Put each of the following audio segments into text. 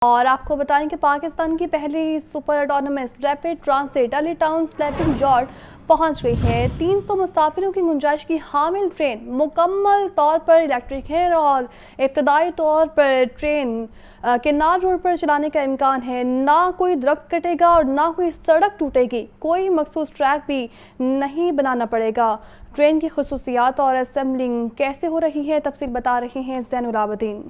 اور آپ کو بتائیں کہ پاکستان کی پہلی سپر اٹونومس ریپڈ ٹرانزٹ علی ٹاؤن سلیپنگ یارڈ پہنچ گئی ہے۔ 300 مسافروں کی گنجائش کی حامل ٹرین مکمل طور پر الیکٹرک ہے اور ابتدائی طور پر ٹرین کینال روڈ پر چلانے کا امکان ہے۔ نہ کوئی درخت کٹے گا اور نہ کوئی سڑک ٹوٹے گی، کوئی مخصوص ٹریک بھی نہیں بنانا پڑے گا۔ ٹرین کی خصوصیات اور اسمبلنگ کیسے ہو رہی ہے، تفصیل بتا رہے ہیں زین العابدین۔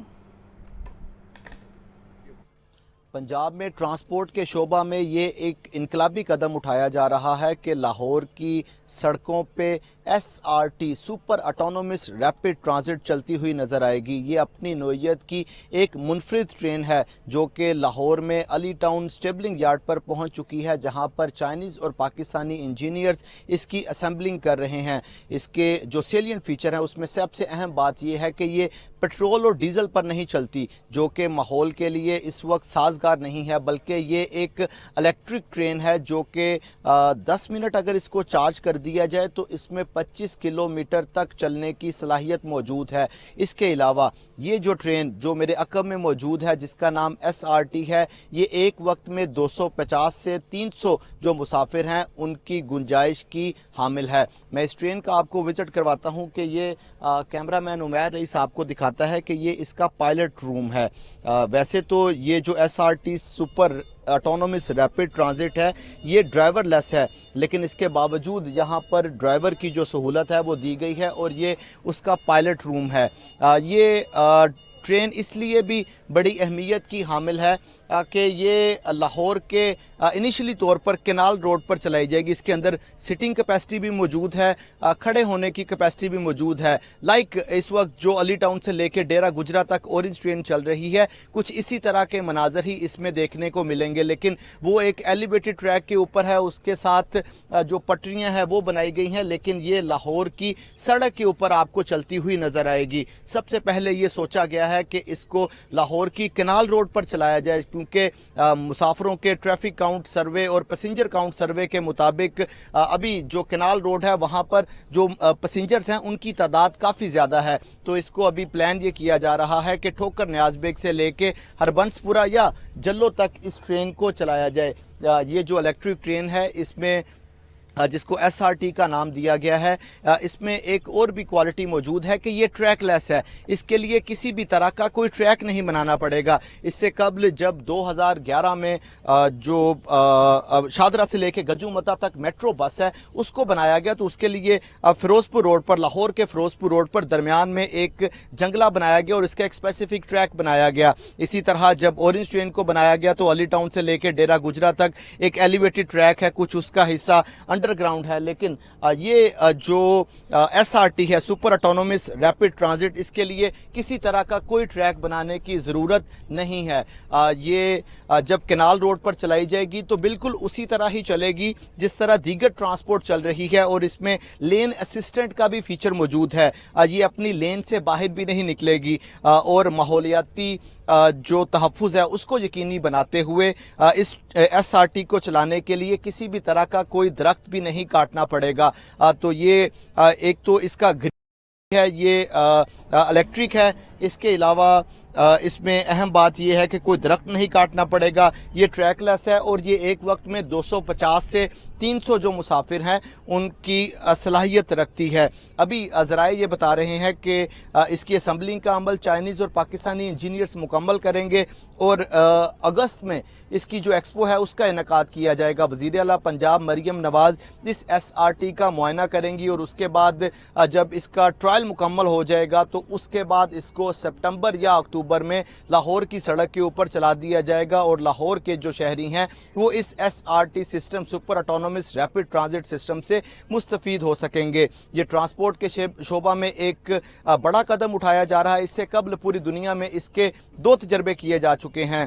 پنجاب میں ٹرانسپورٹ کے شعبہ میں یہ ایک انقلابی قدم اٹھایا جا رہا ہے کہ لاہور کی سڑکوں پہ S R T super autonomous rapid transit چلتی ہوئی نظر آئے گی۔ یہ اپنی نوعیت کی ایک منفرد ٹرین ہے جو کہ لاہور میں علی ٹاؤن سٹیبلنگ یارڈ پر پہنچ چکی ہے، جہاں پر چائنیز اور پاکستانی انجینئرز اس کی اسمبلنگ کر رہے ہیں۔ اس کے جو سیلینٹ فیچر ہیں اس میں سب سے اہم بات یہ ہے کہ یہ پیٹرول اور ڈیزل پر نہیں چلتی، جو کہ ماحول کے لیے اس وقت سازگار نہیں ہے، بلکہ یہ ایک الیکٹرک ٹرین ہے جو کہ 10 منٹ اگر اس کو چارج کر دیا جائے تو اس میں 25 کلومیٹر تک چلنے کی صلاحیت موجود ہے۔ اس کے علاوہ یہ جو ٹرین جو میرے عقب میں موجود ہے جس کا نام ایس آر ٹی ہے، یہ ایک وقت میں 250 سے 300 جو مسافر ہیں ان کی گنجائش کی حامل ہے۔ میں اس ٹرین کا آپ کو وزٹ کرواتا ہوں کہ یہ کیمرہ مین عمیر رئیس آپ کو دکھاتا ہے کہ یہ اس کا پائلٹ روم ہے۔ ویسے تو یہ جو S R T super autonomous rapid transit ہے یہ ڈرائیور لیس ہے، لیکن اس کے باوجود یہاں پر ڈرائیور کی جو سہولت ہے وہ دی گئی ہے اور یہ اس کا پائلٹ روم ہے۔ یہ ٹرین اس لیے بھی بڑی اہمیت کی حامل ہے کہ یہ لاہور کے انیشلی طور پر کینال روڈ پر چلائی جائے گی۔ اس کے اندر سٹنگ کیپیسٹی بھی موجود ہے، کھڑے ہونے کی کیپیسٹی بھی موجود ہے۔ لائک اس وقت جو علی ٹاؤن سے لے کے ڈیرہ گجرا تک اورنج ٹرین چل رہی ہے، کچھ اسی طرح کے مناظر ہی اس میں دیکھنے کو ملیں گے، لیکن وہ ایک ایلیویٹڈ ٹریک کے اوپر ہے، اس کے ساتھ جو پٹریاں ہیں وہ بنائی گئی ہیں، لیکن یہ لاہور کی سڑک کے اوپر آپ کو چلتی ہوئی نظر آئے گی۔ سب سے پہلے یہ سوچا گیا ہے کہ اس کو لاہور کی کینال روڈ پر چلایا جائے، کیونکہ مسافروں کے ٹریفک کاؤنٹ سروے اور پیسنجر کاؤنٹ سروے کے مطابق ابھی جو کینال روڈ ہے وہاں پر جو پیسنجرز ہیں ان کی تعداد کافی زیادہ ہے، تو اس کو ابھی پلان یہ کیا جا رہا ہے کہ ٹھوکر نیاز بیگ سے لے کے ہربنس پورہ یا جلو تک اس ٹرین کو چلایا جائے۔ یہ جو الیکٹرک ٹرین ہے اس میں جس کو ایس آر ٹی کا نام دیا گیا ہے، اس میں ایک اور بھی کوالٹی موجود ہے کہ یہ ٹریک لیس ہے۔ اس کے لیے کسی بھی طرح کا کوئی ٹریک نہیں بنانا پڑے گا۔ اس سے قبل جب 2011 میں جو شادرہ سے لے کے گجو متا تک میٹرو بس ہے اس کو بنایا گیا تو اس کے لیے فیروزپور روڈ پر، لاہور کے فیروزپور روڈ پر درمیان میں ایک جنگلہ بنایا گیا اور اس کا ایک اسپیسیفک ٹریک بنایا گیا۔ اسی طرح جب اورنج ٹرین کو بنایا گیا تو علی ٹاؤن سے لے کے ڈیرہ گجرا تک ایک ایلیویٹڈ ٹریک ہے، کچھ اس کا حصہ انڈر گراؤنڈ ہے، لیکن یہ جو ایس آر ٹی ہے سپر اٹونومس ریپڈ ٹرانزٹ، اس کے لیے کسی طرح کا کوئی ٹریک بنانے کی ضرورت نہیں ہے۔ یہ جب کینال روڈ پر چلائی جائے گی تو بالکل اسی طرح ہی چلے گی جس طرح دیگر ٹرانسپورٹ چل رہی ہے، اور اس میں لین اسسٹنٹ کا بھی فیچر موجود ہے۔ یہ اپنی لین سے باہر بھی نہیں نکلے گی اور ماحولیاتی جو تحفظ ہے اس کو یقینی بناتے ہوئے اس ایس آر ٹی کو چلانے کے لیے کسی بھی طرح کا کوئی درخت بھی نہیں کاٹنا پڑے گا۔ تو یہ ایک تو اس کا ہے، یہ الیکٹرک ہے، اس کے علاوہ اس میں اہم بات یہ ہے کہ کوئی درخت نہیں کاٹنا پڑے گا، یہ ٹریک لیس ہے اور یہ ایک وقت میں 250 سے 300 جو مسافر ہیں ان کی صلاحیت رکھتی ہے۔ ابھی ذرائع یہ بتا رہے ہیں کہ اس کی اسمبلنگ کا عمل چائنیز اور پاکستانی انجینئرز مکمل کریں گے اور اگست میں اس کی جو ایکسپو ہے اس کا انعقاد کیا جائے گا۔ وزیر اعلیٰ پنجاب مریم نواز اس ایس آر ٹی کا معائنہ کریں گی اور اس کے بعد جب اس کا ٹرائل مکمل ہو جائے گا تو اس کے بعد اس کو سپٹمبر یا اکتوبر میں لاہور کی سڑک کے اوپر چلا دیا جائے گا اور لاہور کے جو شہری ہیں وہ اس S R T system super autonomous rapid transit system سے مستفید ہو سکیں گے۔ یہ ٹرانسپورٹ کے شعبہ میں ایک بڑا قدم اٹھایا جا رہا ہے۔ اس سے قبل پوری دنیا میں اس کے 2 تجربے کیے جا چکے ہیں۔